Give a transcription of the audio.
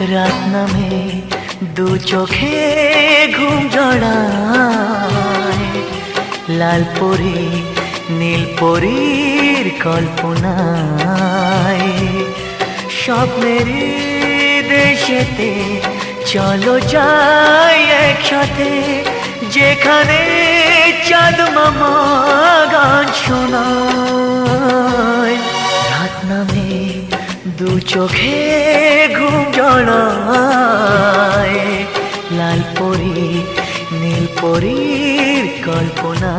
রাত নামে দু চোখে ঘুম জড়ায়, লাল পরি নীল পরীর কল্পনায়। স্বপ্নের দেশেতে চলো যাই একসাথে, যেখানে চাঁদ মামা গান শোনায়। রাত নামে দু চোখে ঘুম জড়ায়, লাল পরি নীল পরীর কল্পনায়।